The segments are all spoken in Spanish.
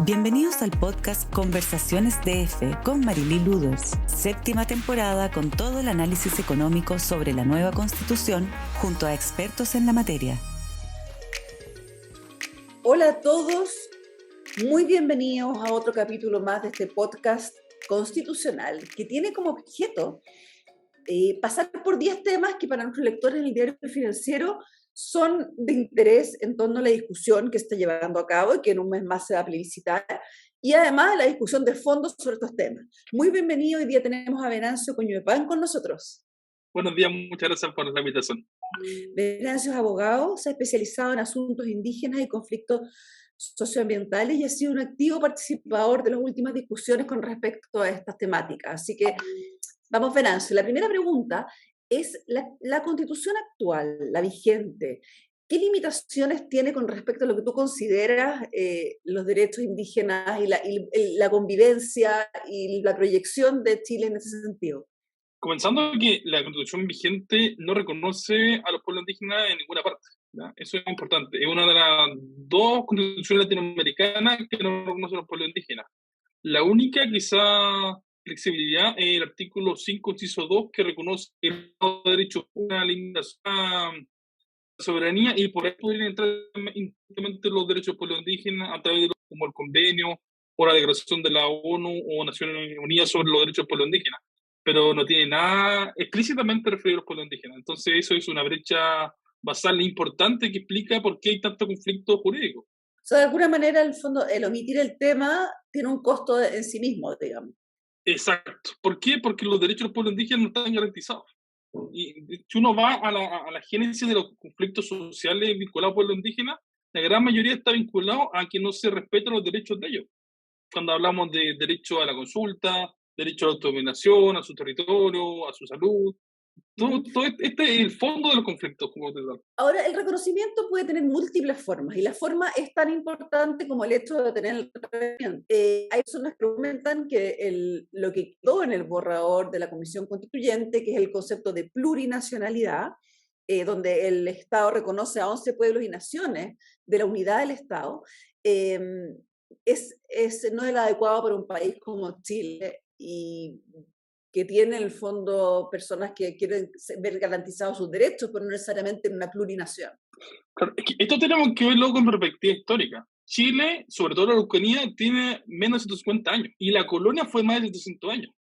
Bienvenidos al podcast Conversaciones DF con Marilí Luders, séptima temporada con todo el análisis económico sobre la nueva Constitución junto a expertos en la materia. Hola a todos, muy bienvenidos a otro capítulo más de este podcast constitucional que tiene como objeto pasar por 10 temas que para nuestros lectores en el diario financiero son de interés en torno a la discusión que se está llevando a cabo y que en un mes más se va a plebiscitar, y además la discusión de fondo sobre estos temas. Muy bienvenido, hoy día tenemos a Venancio Coñuepán con nosotros. Buenos días, muchas gracias por la invitación. Venancio es abogado, se ha especializado en asuntos indígenas y conflictos socioambientales y ha sido un activo participador de las últimas discusiones con respecto a estas temáticas. Así que, vamos Venancio, la primera pregunta es la Constitución actual, la vigente, ¿qué limitaciones tiene con respecto a lo que tú consideras los derechos indígenas y la convivencia y la proyección de Chile en ese sentido? Comenzando que la Constitución vigente no reconoce a los pueblos indígenas en ninguna parte, ¿ya? Eso es importante. Es una de las dos constituciones latinoamericanas que no reconoce a los pueblos indígenas. La única, quizá, flexibilidad es el artículo 5, inciso 2, que reconoce el derecho a una limitación a la soberanía, y por ahí podrían entrar íntimamente los derechos del pueblo indígena a través de como el convenio o la declaración de la ONU o Naciones Unidas sobre los derechos del pueblo indígena, pero no tiene nada explícitamente referido a los pueblos indígenas. Entonces eso es una brecha basal importante que explica por qué hay tanto conflicto jurídico. O sea, de alguna manera, en el fondo, el omitir el tema tiene un costo en sí mismo, digamos. Exacto. ¿Por qué? Porque los derechos de los pueblos indígenas no están garantizados. Y si uno va a la génesis de los conflictos sociales vinculados al pueblo indígena, la gran mayoría está vinculado a que no se respetan los derechos de ellos. Cuando hablamos de derecho a la consulta, derecho a la autodeterminación, a su territorio, a su salud, todo este es el fondo de los conflictos. Ahora, el reconocimiento puede tener múltiples formas, y la forma es tan importante como el hecho de tener el reconocimiento. Hay personas que argumentan que lo que quedó en el borrador de la Comisión Constituyente, que es el concepto de plurinacionalidad, donde el Estado reconoce a 11 pueblos y naciones de la unidad del Estado, no es el adecuado para un país como Chile, y que tiene en el fondo personas que quieren ver garantizados sus derechos, pero no necesariamente en una plurinación. Claro, es que esto tenemos que verlo con perspectiva histórica. Chile, sobre todo la Araucanía, tiene menos de 150 años y la colonia fue más de 200 años.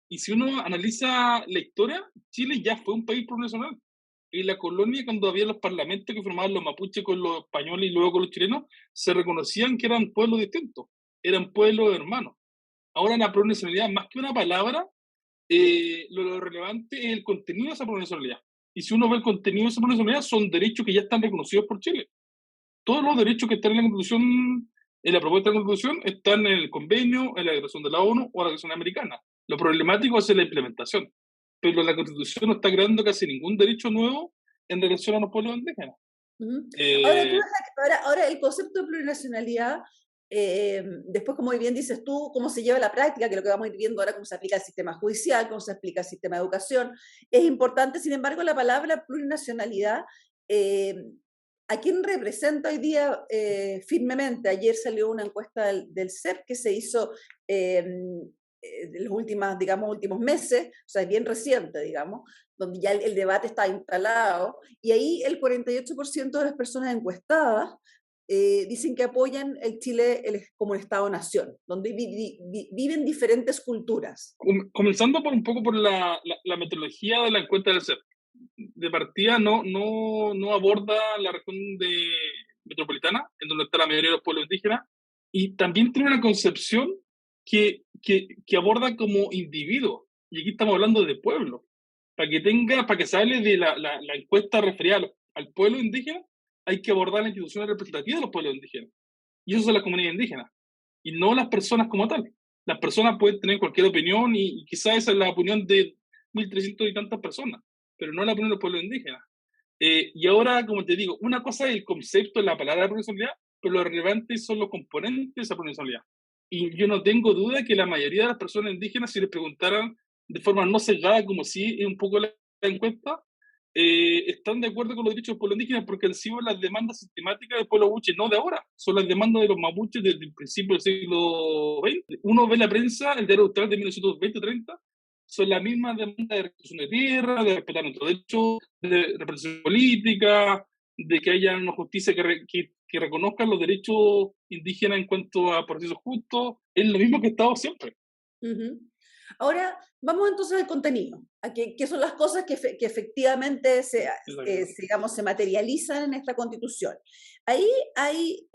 Y si uno analiza la historia, Chile ya fue un país plurinacional. Y la colonia, cuando había los parlamentos que formaban los mapuches con los españoles y luego con los chilenos, se reconocían que eran pueblos distintos, eran pueblos hermanos. Ahora la plurinacionalidad, más que una palabra, lo relevante es el contenido de esa plurinacionalidad. Y si uno ve el contenido de esa plurinacionalidad, son derechos que ya están reconocidos por Chile. Todos los derechos que están en la Constitución, en la propuesta de la Constitución, están en el convenio, en la declaración de la ONU o la declaración americana. Lo problemático es la implementación. Pero la Constitución no está creando casi ningún derecho nuevo en relación a los pueblos indígenas. Ahora, el concepto de plurinacionalidad, después, como bien dices tú, cómo se lleva a la práctica, que es lo que vamos a ir viendo ahora, cómo se aplica el sistema judicial, cómo se aplica el sistema de educación, es importante. Sin embargo, la palabra plurinacionalidad, ¿a quién representa hoy día firmemente? Ayer salió una encuesta del CEP que se hizo de los últimos meses, o sea, es bien reciente, digamos, donde ya el debate está instalado, y ahí el 48% de las personas encuestadas dicen que apoyan el Chile como un Estado-nación, donde viven diferentes culturas. Comenzando un poco por la metodología de la encuesta del CEP. De partida no aborda la región metropolitana, en donde está la mayoría de los pueblos indígenas, y también tiene una concepción que aborda como individuo, y aquí estamos hablando de pueblo. Para que se hable de la encuesta referida al pueblo indígena, hay que abordar las instituciones representativas de los pueblos indígenas, y eso son las comunidades indígenas, y no las personas como tal. Las personas pueden tener cualquier opinión, y quizás esa es la opinión de 1.300 y tantas personas, pero no la opinión de los pueblos indígenas. Y ahora, como te digo, una cosa es el concepto de la palabra plurinacionalidad, pero lo relevante son los componentes de esa plurinacionalidad. Y yo no tengo duda que la mayoría de las personas indígenas, si les preguntaran de forma no sesgada, como si es un poco la encuesta, están de acuerdo con los derechos del pueblo indígena porque han sido las demandas sistemáticas del pueblo mapuche, no de ahora, son las demandas de los mapuches desde el principio del siglo XX. Uno ve la prensa, el diario austral de 1920-30, son las mismas demandas de reclamación de tierra, de respetar nuestros derechos, de represión política, de que haya una justicia que reconozca los derechos indígenas en cuanto a procesos justos. Es lo mismo que ha estado siempre. Ujú. Ahora, vamos entonces al contenido, a qué son las cosas que efectivamente digamos, se materializan en esta Constitución. Ahí hay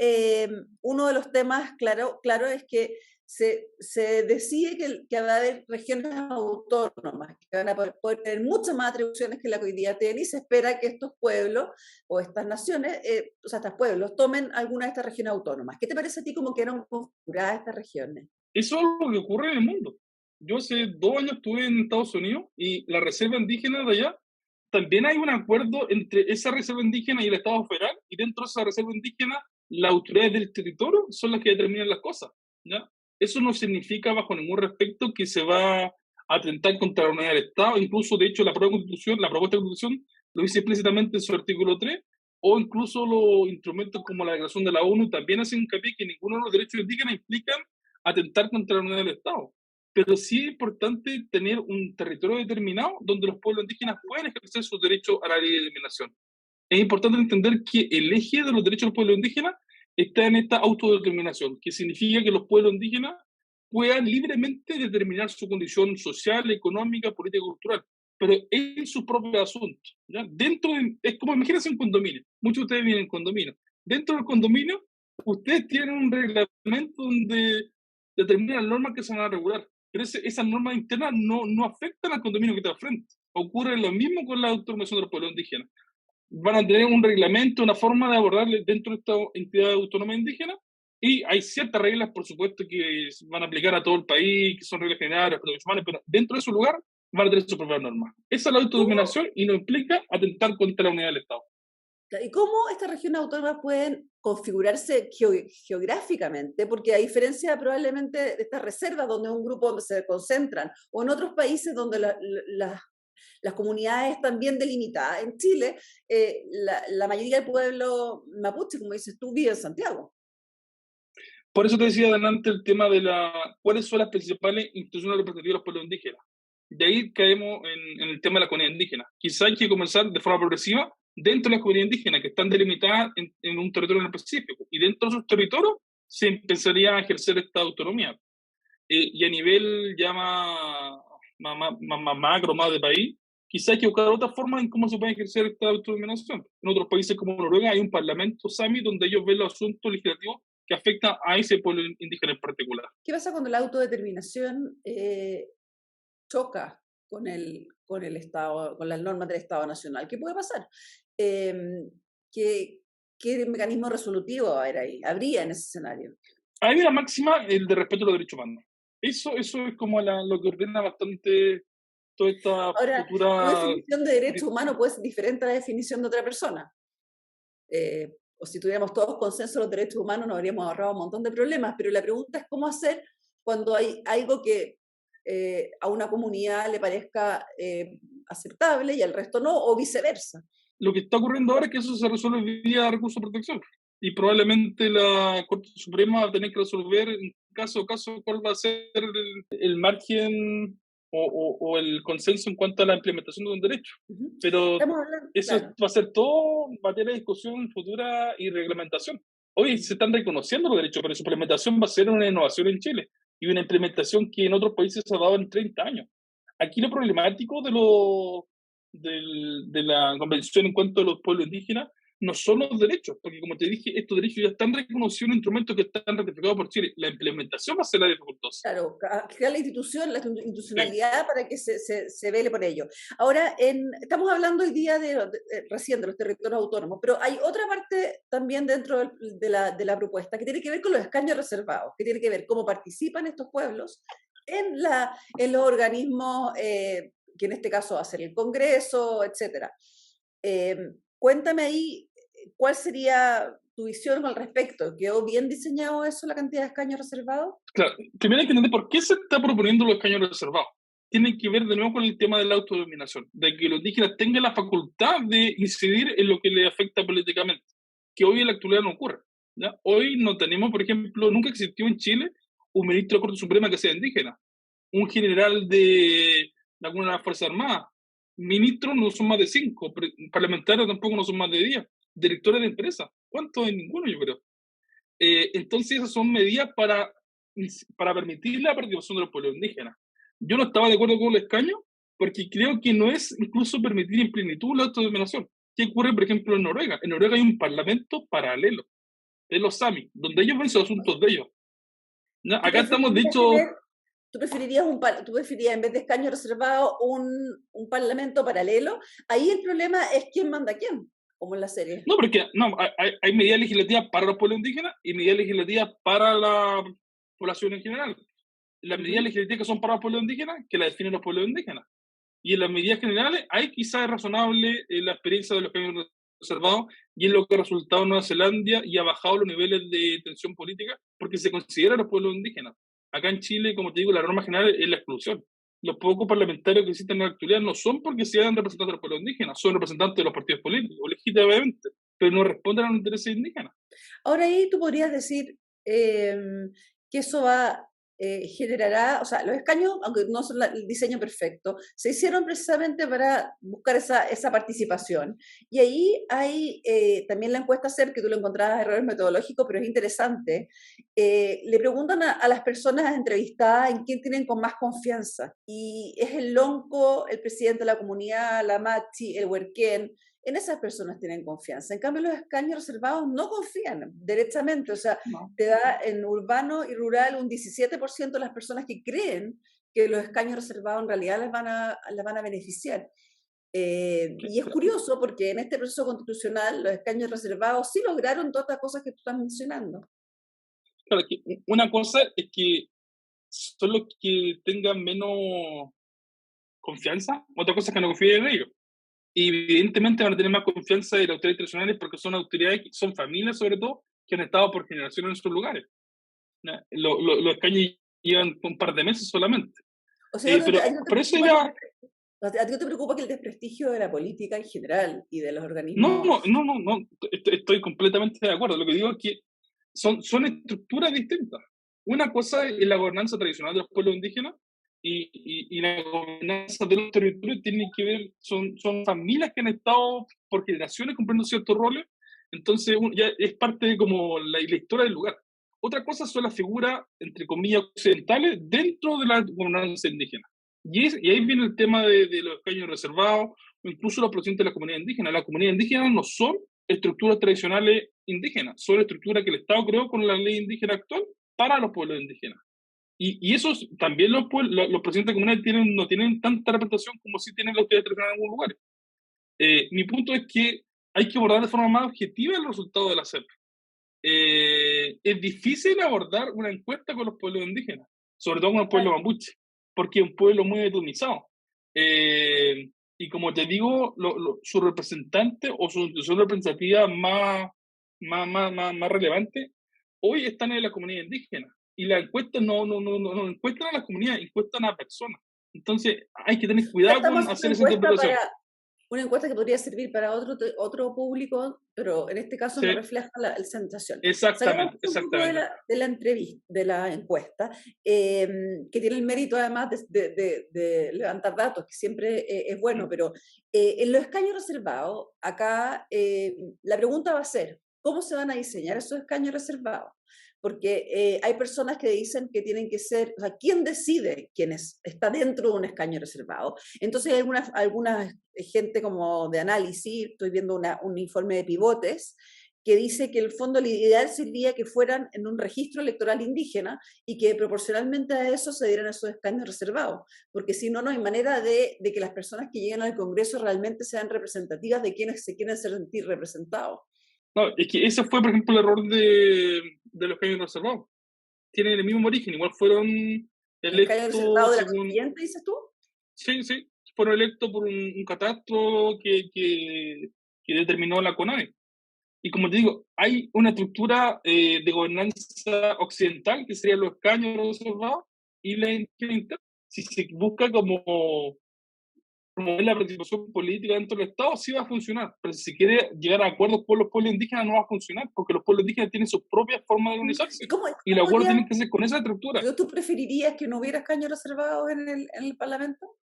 uno de los temas claro es que se decide que va a haber regiones autónomas, que van a poder tener muchas más atribuciones que la que hoy día tienen, y se espera que estos pueblos o estas naciones, o sea, estos pueblos, tomen alguna de estas regiones autónomas. ¿Qué te parece a ti cómo quedaron configuradas estas regiones? Eso es lo que ocurre en el mundo. Yo hace 2 años estuve en Estados Unidos y la reserva indígena de allá, también hay un acuerdo entre esa reserva indígena y el Estado federal, y dentro de esa reserva indígena, las autoridades del territorio son las que determinan las cosas, ¿ya? Eso no significa bajo ningún respecto que se va a atentar contra la unidad del Estado. Incluso, de hecho, la propuesta de constitución lo dice explícitamente en su artículo 3, o incluso los instrumentos como la Declaración de la ONU también hacen hincapié que ninguno de los derechos indígenas implican atentar contra la unidad del Estado. Pero sí es importante tener un territorio determinado donde los pueblos indígenas puedan ejercer su derecho a la libre determinación. Es importante entender que el eje de los derechos de los pueblos indígenas está en esta autodeterminación, que significa que los pueblos indígenas puedan libremente determinar su condición social, económica, política y cultural, pero en sus propios asuntos, ¿ya? Es como, imagínense un condominio, muchos de ustedes viven en condominio. Dentro del condominio, ustedes tienen un reglamento donde determinan normas que se van a regular, pero esas normas internas no afectan al condominio que está al frente. Ocurre lo mismo con la autodeterminación de los pueblos indígenas. Van a tener un reglamento, una forma de abordarle dentro de esta entidad autónoma indígena, y hay ciertas reglas, por supuesto, que van a aplicar a todo el país, que son reglas generales, humanas, pero dentro de su lugar van a tener sus propias normas. Esa es la autodeterminación y no implica atentar contra la unidad del Estado. ¿Y cómo estas regiones autónomas pueden configurarse geográficamente? Porque a diferencia probablemente de estas reservas donde un grupo donde se concentran, o en otros países donde las comunidades están bien delimitadas, en Chile la mayoría del pueblo mapuche, como dices tú, vive en Santiago. Por eso te decía adelante el tema de cuáles son las principales instituciones representativas de los pueblos indígenas. De ahí caemos en el tema de la comunidad indígena. Quizá hay que comenzar de forma progresiva dentro de las comunidades indígenas que están delimitadas en un territorio en específico. Y dentro de esos territorios se empezaría a ejercer esta autonomía. Y a nivel ya más macro, más de país, quizá hay que buscar otra forma en cómo se puede ejercer esta autodeterminación. En otros países como Noruega hay un parlamento SAMI donde ellos ven los asuntos legislativos que afectan a ese pueblo indígena en particular. ¿Qué pasa cuando la autodeterminación choca con el Estado, con las normas del Estado Nacional? ¿Qué puede pasar? ¿Qué mecanismo resolutivo habría en ese escenario? Hay una máxima, el de respeto a los derechos humanos. Eso es como lo que ordena bastante toda esta Ahora, futura... tu definición de derecho humano puede ser diferente a la definición de otra persona. O si tuviéramos todos consenso de los derechos humanos nos habríamos ahorrado un montón de problemas, pero la pregunta es cómo hacer cuando hay algo que a una comunidad le parezca aceptable y al resto no, o viceversa. Lo que está ocurriendo ahora es que eso se resuelve vía recurso de protección. Y probablemente la Corte Suprema va a tener que resolver en caso a caso cuál va a ser el margen o el consenso en cuanto a la implementación de un derecho. Pero eso claro, va a ser todo materia de discusión futura y reglamentación. Hoy se están reconociendo los derechos, pero su implementación va a ser una innovación en Chile y una implementación que en otros países se ha dado en 30 años. Aquí lo problemático de la convención en cuanto a los pueblos indígenas no son los derechos, porque como te dije, estos derechos ya están reconocidos en instrumentos que están ratificados por Chile. La implementación va a ser la dificultosa. Claro, crear la institucionalidad sí, para que se vele por ello. Ahora, estamos hablando hoy día recién de los territorios autónomos, pero hay otra parte también dentro de la propuesta que tiene que ver con los escaños reservados, que tiene que ver cómo participan estos pueblos en los organismos, que en este caso va a ser el Congreso, etc. Cuéntame ahí, ¿cuál sería tu visión al respecto? ¿Quedó bien diseñado eso, la cantidad de escaños reservados? Claro, primero hay que entender por qué se está proponiendo los escaños reservados. tiene que ver de nuevo con el tema de la autodeterminación, de que los indígenas tengan la facultad de incidir en lo que les afecta políticamente, que hoy en la actualidad no ocurre. ¿Ya? Hoy no tenemos, por ejemplo, nunca existió en Chile un ministro de la Corte Suprema que sea indígena, un general de alguna de las Fuerzas Armadas. Ministros no son más de 5, parlamentarios tampoco no son más de 10, directores de empresas, ¿cuántos? De ninguno, yo creo. Entonces esas son medidas para permitir la participación de los pueblos indígenas. Yo no estaba de acuerdo con el escaño porque creo que no es incluso permitir en plenitud la autodeterminación. ¿Qué ocurre, por ejemplo, en Noruega? En Noruega hay un parlamento paralelo de los Sami, donde ellos ven sus asuntos de ellos. ¿No? Acá estamos, de hecho... ¿Tú preferirías, en vez de escaño reservado, un parlamento paralelo? Ahí el problema es quién manda a quién, como en la serie. No, porque no, hay medidas legislativas para los pueblos indígenas y medidas legislativas para la población en general. Las medidas legislativas que son para los pueblos indígenas, que las definen los pueblos indígenas. Y en las medidas generales, hay quizás razonable la experiencia de los escaños reservados y es lo que ha resultado en Nueva Zelanda y ha bajado los niveles de tensión política porque se considera a los pueblos indígenas. Acá en Chile, como te digo, la norma general es la exclusión. Los pocos parlamentarios que existen en la actualidad no son porque sean representantes de los pueblos indígenas, son representantes de los partidos políticos, legítimamente, pero no responden a los intereses indígenas. Ahora ahí tú podrías decir que eso generará, o sea, los escaños, aunque no son el diseño perfecto, se hicieron precisamente para buscar esa participación. Y ahí hay también la encuesta CEP, que tú lo encontrabas errores metodológicos, pero es interesante. Le preguntan a las personas entrevistadas en quién tienen con más confianza. Y es el Lonco, el presidente de la comunidad, la Machi, el Huerquén. En esas personas tienen confianza. En cambio, los escaños reservados no confían directamente. O sea, No. te da en urbano y rural un 17% de las personas que creen que los escaños reservados en realidad les van a beneficiar. Y es curioso porque en este proceso constitucional los escaños reservados sí lograron todas estas cosas que tú estás mencionando. Claro, que una cosa es que son los que tengan menos confianza, otra cosa es que no confíen en ellos. Y evidentemente van a tener más confianza de las autoridades tradicionales porque son autoridades, son familias sobre todo, que han estado por generaciones en sus lugares. Los escaños llevan un par de meses solamente. O sea, pero eso ya... ¿A ti no te preocupa que el desprestigio de la política en general y de los organismos? No, estoy completamente de acuerdo. Lo que digo es que son estructuras distintas. Una cosa es la gobernanza tradicional de los pueblos indígenas y la gobernanza de los territorios tiene que ver, son familias que han estado por generaciones cumpliendo ciertos roles, entonces ya es parte de como la historia del lugar. Otra cosa son las figuras, entre comillas, occidentales dentro de la gobernanza indígena. Y ahí viene el tema de los escaños reservados, o incluso los presidentes de la comunidad indígena. Las comunidades indígenas no son estructuras tradicionales indígenas, son estructuras que el Estado creó con la ley indígena actual para los pueblos indígenas. Y esos también los presidentes comunales no tienen tanta representación como si tienen los que tradicionales en algunos lugares. Mi punto es que hay que abordar de forma más objetiva el resultado de la CEP. Es difícil abordar una encuesta con los pueblos indígenas, sobre todo con el pueblo mapuche, porque es un pueblo muy atomizado. Y como te digo, su representante o su institución representativa más relevante hoy están en la comunidad indígena. Y las encuestas no encuestan a las comunidades, encuestan a personas. Entonces hay que tener cuidado con hacer esa interpretación. Una encuesta que podría servir para otro público, pero en este caso no refleja la sensación. Exactamente. De la encuesta, que tiene el mérito además de levantar datos, que siempre es bueno, pero en los escaños reservados, acá la pregunta va a ser, ¿cómo se van a diseñar esos escaños reservados? Porque hay personas que dicen que tienen que ser, o sea, ¿quién decide quién está dentro de un escaño reservado? Entonces hay alguna gente como de análisis, estoy viendo un informe de pivotes, que dice que el fondo lo ideal sería que fueran en un registro electoral indígena y que proporcionalmente a eso se dieran esos escaños reservados, porque si no, no hay manera de que las personas que lleguen al Congreso realmente sean representativas de quienes se quieren sentir representados. No, es que ese fue, por ejemplo, el error de los escaños reservados. Tienen el mismo origen, igual fueron electos... ¿El escaño reservado de la constituyente, dices tú? Sí, fueron electos por un catastro que determinó la CONADE. Y como te digo, hay una estructura de gobernanza occidental, que serían los escaños reservados, y la interna. si se busca como promover la participación política dentro del Estado, sí va a funcionar. Pero si se quiere llegar a acuerdos con los pueblos indígenas, no va a funcionar, porque los pueblos indígenas tienen sus propias formas de ¿Y organizarse. cómo Y los acuerdos podría, tienen que ser con esa estructura. tú preferirías que no hubiera escaños reservados en el Parlamento?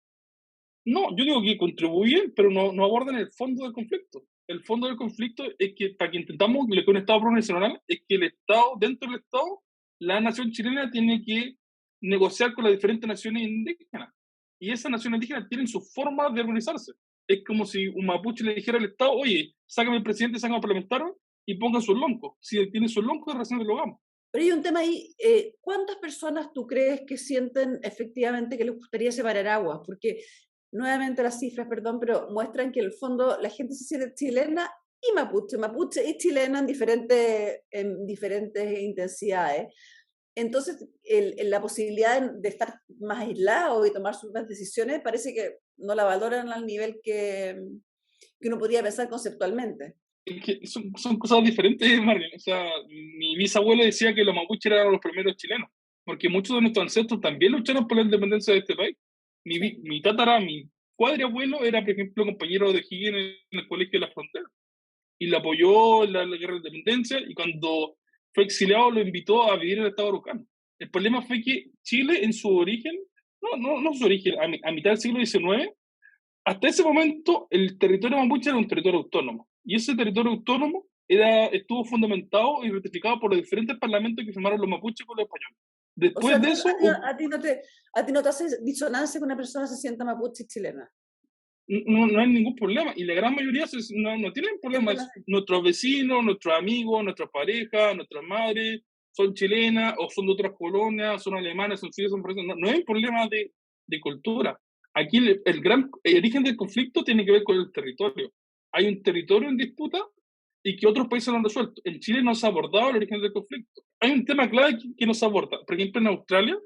No, yo digo que contribuyen, pero no abordan el fondo del conflicto. El fondo del conflicto es que, para que intentamos que un Estado plurinacional, es que el Estado, dentro del Estado, la nación chilena tiene que negociar con las diferentes naciones indígenas. Y esas naciones indígenas tienen su forma de organizarse. Es como si un mapuche le dijera al Estado, oye, sácame el presidente, sácame al parlamentario y pongan sus loncos. Si tiene sus loncos, recién lo hagamos. Pero hay un tema ahí, ¿cuántas personas tú crees que sienten efectivamente que les gustaría separar aguas? Porque nuevamente las cifras, perdón, pero muestran que en el fondo la gente se siente chilena y mapuche y chilena en diferentes intensidades. Entonces, la posibilidad de estar más aislado y tomar sus propias decisiones parece que no la valoran al nivel que uno podría pensar conceptualmente. Es que son cosas diferentes, Mario. O sea, mi bisabuelo decía que los mapuches eran los primeros chilenos, porque muchos de nuestros ancestros también lucharon por la independencia de este país. Mi cuadriabuelo era, por ejemplo, compañero de Higgins en el Colegio de la Frontera, y le apoyó en la guerra de independencia, y cuando fue exiliado lo invitó a vivir en el Estado Araucano. El problema fue que Chile, en su origen, no su origen, a mitad del siglo XIX, hasta ese momento el territorio mapuche era un territorio autónomo, y ese territorio autónomo estuvo fundamentado y ratificado por los diferentes parlamentos que firmaron los mapuches con los españoles. O sea, Después de eso, a ti no te hace disonancia que una persona se sienta mapuche y chilena. no hay ningún problema, y la gran mayoría no tienen problemas. Nuestros vecinos, nuestros amigos, nuestras parejas, nuestras madres son chilenas o son de otras colonias, son alemanes, son sirios, son franceses. No hay problema de cultura. Aquí el gran origen del conflicto tiene que ver con el territorio. Hay un territorio en disputa y que otros países lo han resuelto. En Chile no se ha abordado el origen del conflicto. Hay un tema clave que no se aborda. Por ejemplo, en Australia,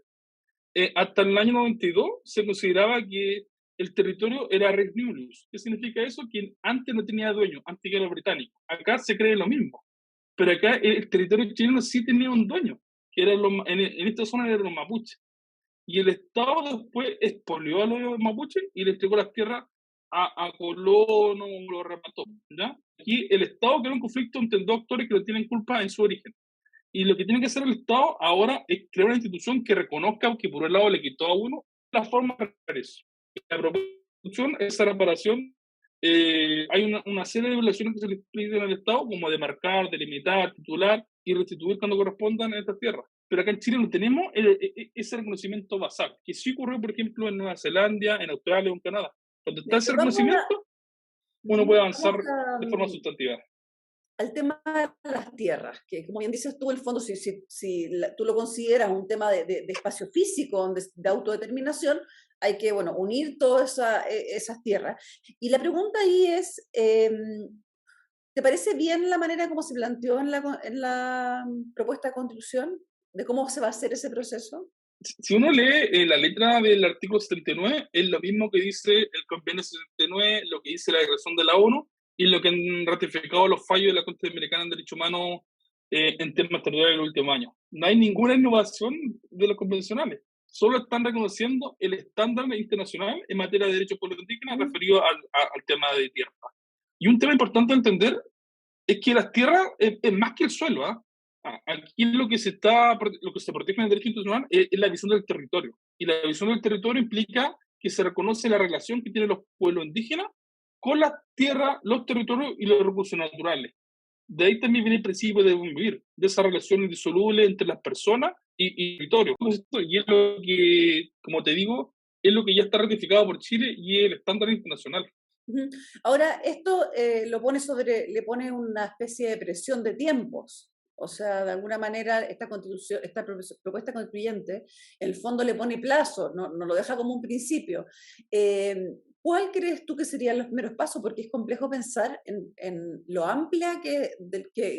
hasta el año 92 se consideraba que el territorio era res nullius. ¿Qué significa eso? Que antes no tenía dueño, antes que era británico. Acá se cree lo mismo. Pero acá el territorio chileno sí tenía un dueño, que era en esta zona eran los mapuches. Y el Estado después expolió a los mapuches y le entregó las tierras a colonos, lo repartió, ¿ya? Aquí el Estado creó un conflicto entre dos actores que no tienen culpa en su origen. Y lo que tiene que hacer el Estado ahora es crear una institución que reconozca que por un lado le quitó a uno la forma de hacer eso. La proposición, esa reparación, hay una serie de violaciones que se le piden al Estado, como demarcar, delimitar, titular y restituir cuando correspondan a estas tierras. Pero acá en Chile no tenemos ese reconocimiento basal, que sí ocurrió, por ejemplo, en Nueva Zelanda, en Australia o en Canadá. Cuando está ese reconocimiento, uno puede avanzar de forma sustantiva. Al tema de las tierras, que como bien dices tú, en el fondo, si tú lo consideras un tema de espacio físico, de autodeterminación, hay que, bueno, unir todas esas tierras. Y la pregunta ahí es, ¿te parece bien la manera como se planteó en la propuesta de constitución? ¿De cómo se va a hacer ese proceso? Si uno lee la letra del artículo 79, es lo mismo que dice el convenio 79, lo que dice la declaración de la ONU y lo que han ratificado los fallos de la Corte Interamericana de Derechos Humanos en temas territoriales en los últimos años. No hay ninguna innovación de los convencionales, solo están reconociendo el estándar internacional en materia de derechos pueblos indígenas referido al tema de tierra. Y un tema importante a entender es que las tierras es más que el suelo, ¿ah? Aquí lo que se protege en el derecho internacional es la visión del territorio. Y la visión del territorio implica que se reconoce la relación que tienen los pueblos indígenas con las tierras, los territorios y los recursos naturales. De ahí también viene el principio de vivir, de esa relación indisoluble entre las personas y el territorio. Y es lo que, como te digo, es lo que ya está ratificado por Chile y es el estándar internacional. Ahora, esto le pone una especie de presión de tiempos. O sea, de alguna manera, esta propuesta constituyente, en el fondo le pone plazo, no lo deja como un principio. ¿Cuál crees tú que serían los primeros pasos? Porque es complejo pensar en lo amplia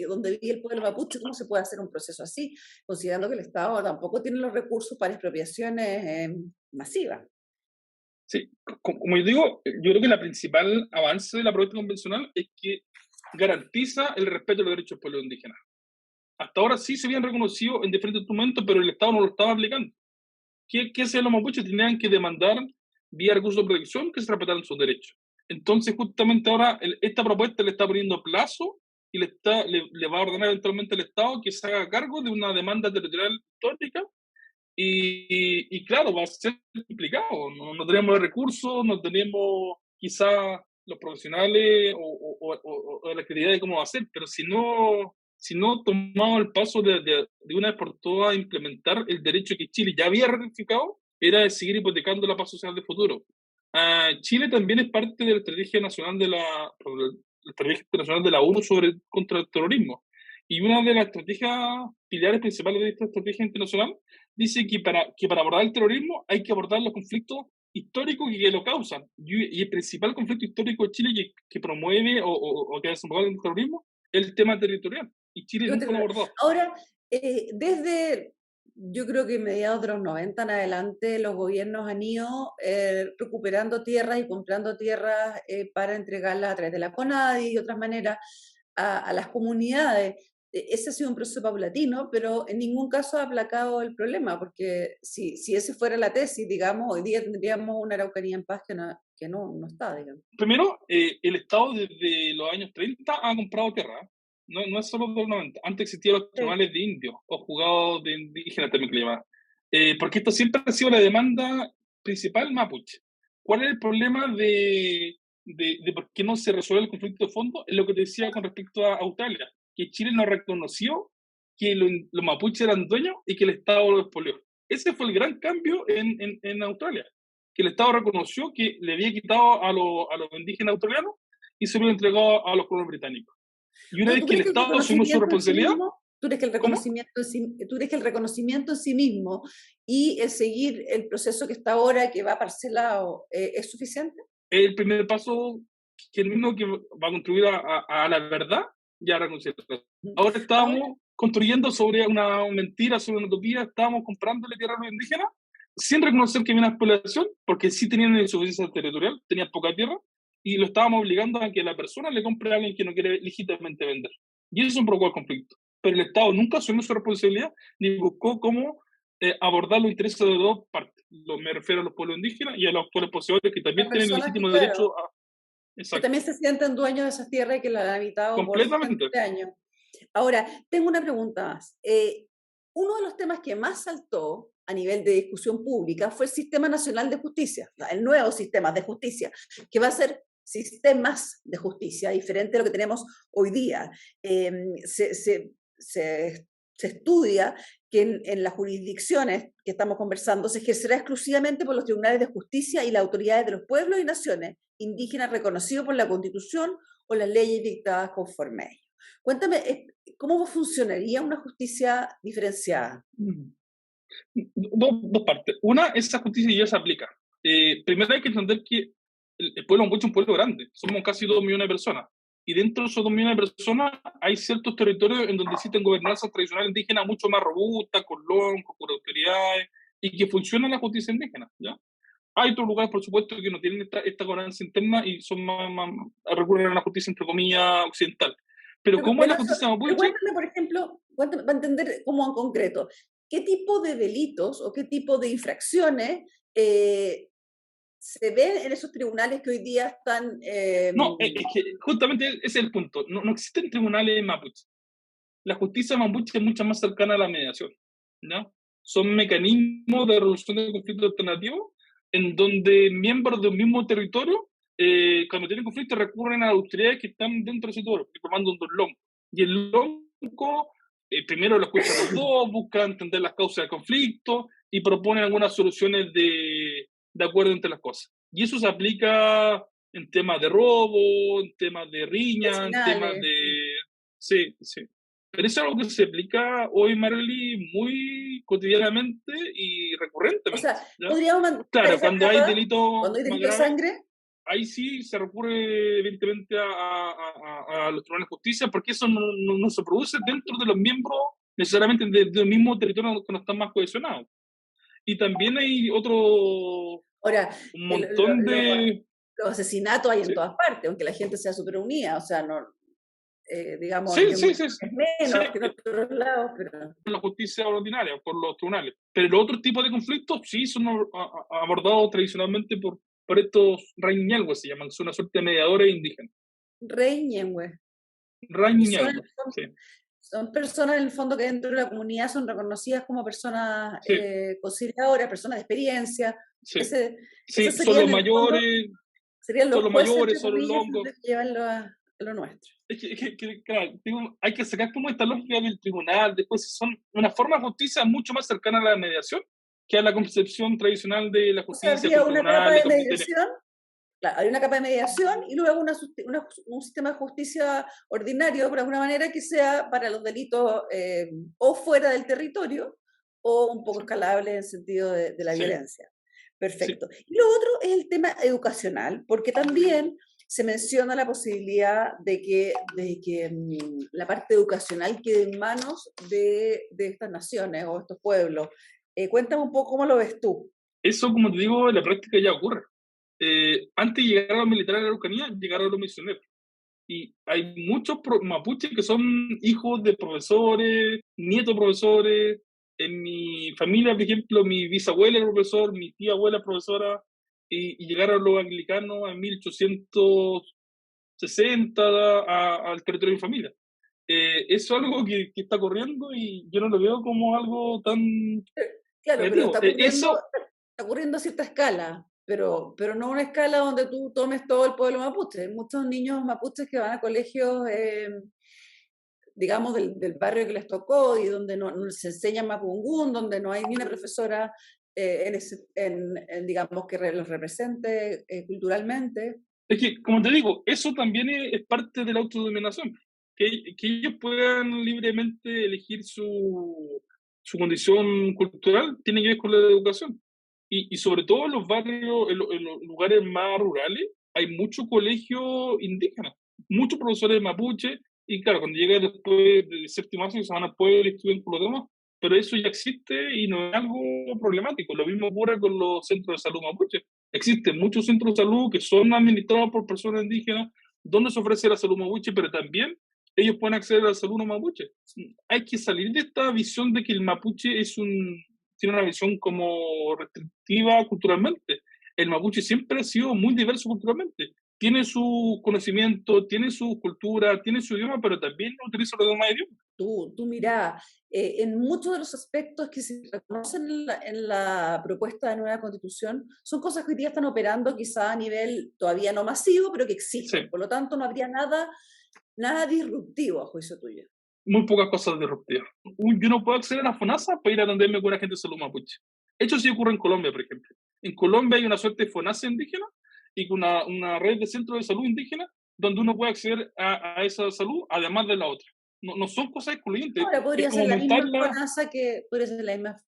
donde vive el pueblo mapuche, cómo se puede hacer un proceso así, considerando que el Estado tampoco tiene los recursos para expropiaciones masivas. Sí, como yo digo, yo creo que el principal avance de la propuesta convencional es que garantiza el respeto de los derechos del pueblo indígena. Hasta ahora sí se habían reconocido en diferentes instrumentos, pero el Estado no lo estaba aplicando. ¿qué hacían los mapuches? Tenían que demandar vía recursos de protección que se respetaran sus derechos. Entonces, justamente ahora, esta propuesta le está poniendo plazo y le va a ordenar eventualmente al Estado que se haga cargo de una demanda territorial histórica y claro, va a ser complicado. No tenemos los recursos, no tenemos quizás los profesionales o la creatividad de cómo va a ser, pero si no tomamos el paso de una vez por todas a implementar el derecho que Chile ya había ratificado, era de seguir hipotecando la paz social de futuro. Chile también es parte de la estrategia nacional la estrategia internacional de la ONU contra el terrorismo. Y una de las estrategias pilares principales de esta estrategia internacional dice que para abordar el terrorismo hay que abordar los conflictos históricos que lo causan. Y el principal conflicto histórico de Chile que promueve o que desemboca el terrorismo es el tema territorial. Y Chile nunca lo abordó. Ahora, desde, yo creo que mediados de los 90 en adelante, los gobiernos han ido recuperando tierras y comprando tierras para entregarlas a través de la CONADI y de otras maneras a las comunidades. Ese ha sido un proceso paulatino, pero en ningún caso ha aplacado el problema, porque si esa fuera la tesis, digamos, hoy día tendríamos una Araucanía en paz que no está, digamos. Primero, el Estado desde los años 30 ha comprado tierra. No es solo de los 90. Antes existían los tribunales de indios o juzgados de indígenas también que le llaman. Porque esto siempre ha sido la demanda principal mapuche. ¿Cuál es el problema de por qué no se resuelve el conflicto de fondo? Es lo que te decía con respecto a Australia, que Chile no reconoció que los mapuches eran dueños y que el Estado los expolió. Ese fue el gran cambio en Australia, que el Estado reconoció que le había quitado a los indígenas australianos y se lo había entregado a los colonos británicos. Y una vez que el Estado asumió su responsabilidad... ¿Tú crees que el reconocimiento en sí mismo y el seguir el proceso que está ahora, que va parcelado, es suficiente? El primer paso que va a contribuir a la verdad y a la reconciliación. Ahora estamos construyendo sobre una mentira, sobre una utopía, estábamos comprándole tierra a los indígenas sin reconocer que había una explotación, porque sí tenían insuficiencia territorial, tenían poca tierra, y lo estábamos obligando a que la persona le compre a alguien que no quiere legítimamente vender. Y eso provocó el conflicto. Pero el Estado nunca asumió su responsabilidad ni buscó cómo abordar los intereses de dos partes. Me refiero a los pueblos indígenas y a los pueblos poseedores que también tienen legítimo derecho a... Exacto. Que también se sienten dueños de esas tierras y que las han habitado completamente por años. Ahora, tengo una pregunta más. Uno de los temas que más saltó a nivel de discusión pública fue el Sistema Nacional de Justicia, el nuevo sistema de justicia, que va a ser sistemas de justicia, diferente a lo que tenemos hoy día. Se estudia que en las jurisdicciones que estamos conversando se ejercerá exclusivamente por los tribunales de justicia y las autoridades de los pueblos y naciones indígenas reconocidos por la Constitución o las leyes dictadas conforme a ello. Cuéntame, ¿cómo funcionaría una justicia diferenciada? Dos partes. Una, esa justicia ya se aplica. Primero hay que entender que el pueblo mapuche es un pueblo grande, somos casi 2 millones de personas, y dentro de esos 2 millones de personas hay ciertos territorios en donde existen gobernanzas tradicionales indígenas mucho más robustas, con LON, con autoridades, y que funciona la justicia indígena, ¿ya? Hay otros lugares, por supuesto, que no tienen esta gobernanza interna y son más recurren a la justicia, entre comillas, occidental. Pero ¿cómo es la justicia mapuche? Cuéntame, por ejemplo, para entender cómo en concreto, ¿qué tipo de delitos o qué tipo de infracciones se ven en esos tribunales que hoy día están... No, es que justamente ese es el punto. No existen tribunales mapuche. La justicia mapuche es mucho más cercana a la mediación, ¿no? Son mecanismos de resolución de conflictos alternativos en donde miembros de un mismo territorio, cuando tienen conflicto, recurren a las autoridades que están dentro de ese territorio, formando un lonco. Y el lonco primero lo escucha a los dos, busca entender las causas del conflicto y propone algunas soluciones de acuerdo entre las cosas. Y eso se aplica en temas de robo, en temas de riña, en temas de... Sí. Pero eso es algo que se aplica hoy, Marely, muy cotidianamente y recurrentemente. O sea, podríamos... Claro, cuando hay delito... Cuando hay delito de sangre... Ahí sí se recurre evidentemente a los tribunales de justicia, porque eso no se produce dentro de los miembros necesariamente del mismo territorio que no están más cohesionados. Y también hay un montón de... Los asesinatos hay en todas partes, aunque la gente sea súper unida, o sea, no... digamos, Sí, sí, sí, es sí. menos que en otros lados, pero La justicia ordinaria, por los tribunales. Pero el otro tipo de conflictos sí son abordados tradicionalmente por estos Rey se llaman, son una suerte de mediadores indígenas. Rey Ñehue. Son, Rey sí, son personas en el fondo que dentro de la comunidad son reconocidas como personas sí, conciliadoras, personas de experiencia. sí. Esos Sí, serían en el fondo, serían son los los jueces, mayores, entre son los comillas, longos. que llevan lo nuestro. Es claro, hay que sacar como esta lógica del tribunal, después son una forma de justicia mucho más cercana a la mediación que a la concepción tradicional de la O sea, justicia habría con una capa de tribunales, conflictos. mediación, claro, hay una capa de mediación y luego un sistema de justicia ordinario, por alguna manera, que sea para los delitos o fuera del territorio o un poco escalable en el sentido de la Sí, violencia. sí. Perfecto. Y lo otro es el tema educacional, porque también se menciona la posibilidad de que la parte educacional quede en manos de estas naciones o estos pueblos. Cuéntame un poco cómo lo ves tú. Eso, como te digo, en la práctica ya ocurre. Antes de llegar a los militares de la Araucanía, llegaron los misioneros. Y hay muchos mapuches que son hijos de profesores, nietos de profesores. En mi familia, por ejemplo, mi bisabuela era profesor, mi tía abuela es profesora, y llegaron los anglicanos en 1860 al territorio de mi familia. Eso es algo que está corriendo y yo no lo veo como algo tan Claro, pero negativo. Eso, está ocurriendo a cierta escala, pero no una escala donde tú tomes todo el pueblo mapuche. Hay muchos niños mapuches que van a colegios, digamos, del barrio que les tocó y donde no se enseña mapungún, donde no hay ni una profesora digamos, que los represente culturalmente. es que, como te digo, eso también es parte de la autodeterminación. Que ellos puedan libremente elegir su condición cultural tiene que ver con la educación. Y sobre todo en los barrios, en los lugares más rurales, hay mucho colegio indígena, muchos profesores mapuche, y claro, cuando llega después de séptimo año se van al pueblo y estudian por lo demás, pero eso ya existe y no es algo problemático. Lo mismo ocurre con los centros de salud mapuche. Existen muchos centros de salud que son administrados por personas indígenas, donde se ofrece la salud mapuche, pero también ellos pueden acceder a la salud no mapuche. Hay que salir de esta visión de que el mapuche tiene una visión como restrictiva culturalmente. El mapuche siempre ha sido muy diverso culturalmente. Tiene su conocimiento, tiene su cultura, tiene su idioma, pero también utiliza los demás idiomas. Tú mirá, en muchos de los aspectos que se reconocen en la propuesta de nueva constitución, son cosas que hoy día están operando quizá a nivel todavía no masivo, pero que existen. Sí, Por lo tanto, no habría nada disruptivo a juicio tuyo. muy pocas cosas disruptivas. Yo no puedo acceder a la FONASA para ir a atenderme con la gente de salud mapuche. Esto sí ocurre en Colombia, por ejemplo. En Colombia hay una suerte de FONASA indígena y una red de centros de salud indígena donde uno puede acceder a esa salud, además de la otra. No son cosas excluyentes, Ahora es podría ser como la misma aumentarla.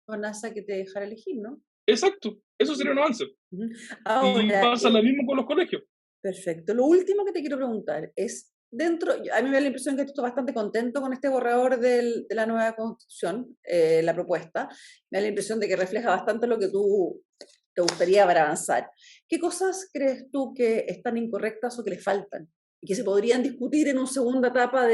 FONASA que te dejara elegir, ¿no? Exacto, eso sería un avance. Ujú. Y Ahora, pasa lo mismo con los colegios. perfecto. Lo último que te quiero preguntar es, a mí me da la impresión que tú estás bastante contento con este borrador de la nueva constitución, la propuesta. Me da la impresión de que refleja bastante lo que tú te gustaría para avanzar. ¿Qué cosas crees tú que están incorrectas o que le faltan y que se podrían discutir en una segunda etapa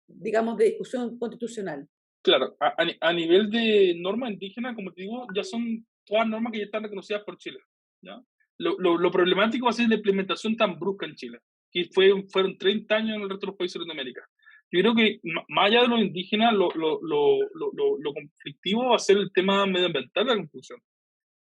digamos, de discusión constitucional? Claro, a nivel de norma indígena, como te digo, ya son todas normas que ya están reconocidas por Chile. ¿Ya? Lo problemático va a ser la implementación tan brusca en Chile, que fueron 30 años en el resto de los países de Latinoamérica. Yo creo que más allá de los indígenas, lo conflictivo va a ser el tema medioambiental de la Constitución.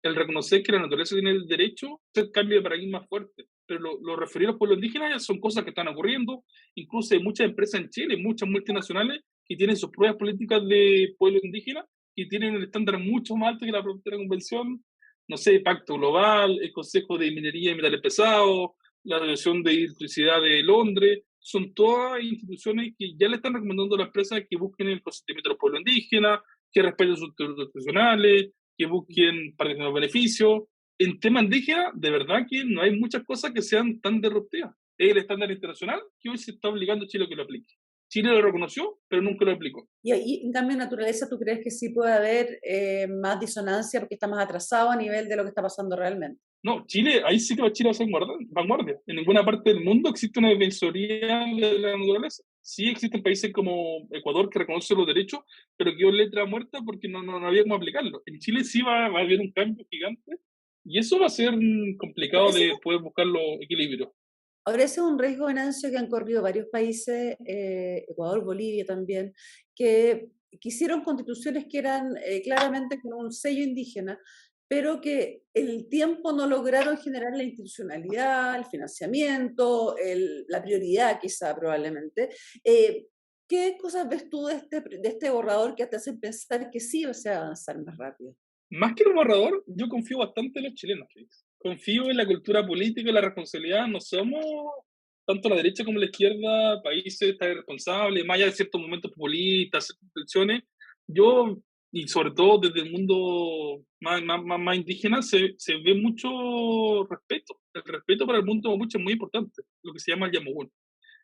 El reconocer que la naturaleza tiene el derecho a hacer cambio de paradigma fuerte. Pero lo referido a los pueblos indígenas ya son cosas que están ocurriendo. Incluso hay muchas empresas en Chile, muchas multinacionales, que tienen sus propias políticas de pueblos indígenas y tienen un estándar mucho más alto que la propia convención. No sé, Pacto Global, el Consejo de Minería y Metales Pesados, la Asociación de Electricidad de Londres. Son todas instituciones que ya le están recomendando a las empresas que busquen el consentimiento de los pueblos indígenas, que respeten sus derechos constitucionales, que busquen para los beneficios. En tema indígena, de verdad que no hay muchas cosas que sean tan disruptivas. Es el estándar internacional que hoy se está obligando a Chile a que lo aplique. Chile lo reconoció, pero nunca lo aplicó. Y ahí, en cambio, en naturaleza, ¿tú crees que sí puede haber más disonancia porque está más atrasado a nivel de lo que está pasando realmente? No, Chile, ahí sí que Chile va a ser vanguardia. En ninguna parte del mundo existe una defensoría de la naturaleza. Sí existen países como Ecuador que reconocen los derechos, pero quedó letra muerta porque no había cómo aplicarlo. En Chile sí va a haber un cambio gigante y eso va a ser complicado de poder buscar los equilibrios. Ahora ese es un riesgo, Venancio, que han corrido varios países, Ecuador, Bolivia también, que quisieron constituciones que eran claramente con un sello indígena, pero que en el tiempo no lograron generar la institucionalidad, el financiamiento, la prioridad quizá probablemente. ¿Qué cosas ves tú de este borrador que te hacen pensar que sí se va a avanzar más rápido? Más que el borrador, yo confío bastante en los chilenos, Félix. Confío en la cultura política y la responsabilidad. No somos, tanto la derecha como la izquierda, países tan irresponsables, más allá de ciertos momentos populistas, ciertas tensiones. Yo, y sobre todo desde el mundo más indígena, se ve mucho respeto. El respeto para el mundo mapuche es muy importante, lo que se llama el Yamugún.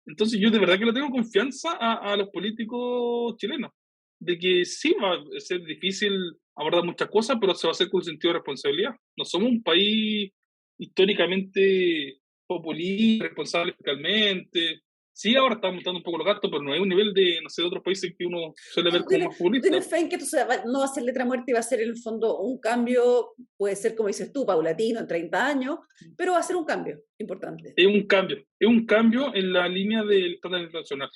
Entonces yo de verdad que le tengo confianza a los políticos chilenos, de que sí va a ser difícil abordar muchas cosas, pero se va a hacer con sentido de responsabilidad. No somos un país históricamente populista, responsable fiscalmente. Sí, ahora estamos aumentando un poco los gastos, pero no es un nivel de, no sé, de otros países que uno suele ver como más populista. ¿Tienes fe en que esto no va a ser letra muerta y va a ser en el fondo un cambio, puede ser como dices tú, paulatino, en 30 años, pero va a ser un cambio importante? Es un cambio en la línea del estándar internacional.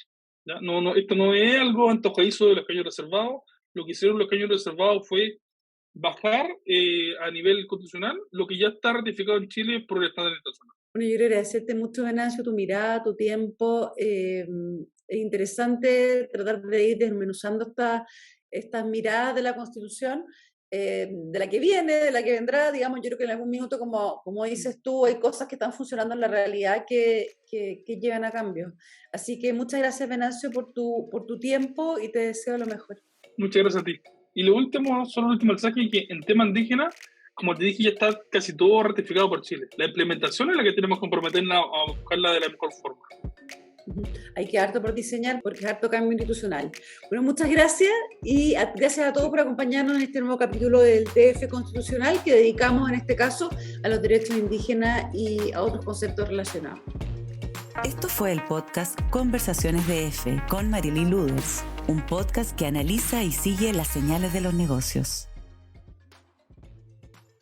¿Ya? Esto no es algo antojadizo de los caños reservados. Lo que hicieron los caños reservados fue bajar a nivel constitucional lo que ya está ratificado en Chile por el estándar internacional. Bueno, yo quiero agradecerte mucho, Venancio, tu mirada, tu tiempo. Es interesante tratar de ir desmenuzando estas miradas de la Constitución, de la que viene, de la que vendrá. Digamos, yo creo que en algún minuto, como dices tú, hay cosas que están funcionando en la realidad que llevan a cambios. Así que muchas gracias, Venancio, por tu tiempo y te deseo lo mejor. Muchas gracias a ti. Y lo último, solo el último mensaje, que en tema indígena, como te dije, ya está casi todo ratificado por Chile. La implementación es la que tenemos que comprometernos a buscarla de la mejor forma. Hay que harto por diseñar porque es harto cambio institucional. Bueno, muchas gracias y gracias a todos por acompañarnos en este nuevo capítulo del DF Constitucional que dedicamos en este caso a los derechos indígenas y a otros conceptos relacionados. Esto fue el podcast Conversaciones DF con Marilí Luders, un podcast que analiza y sigue las señales de los negocios.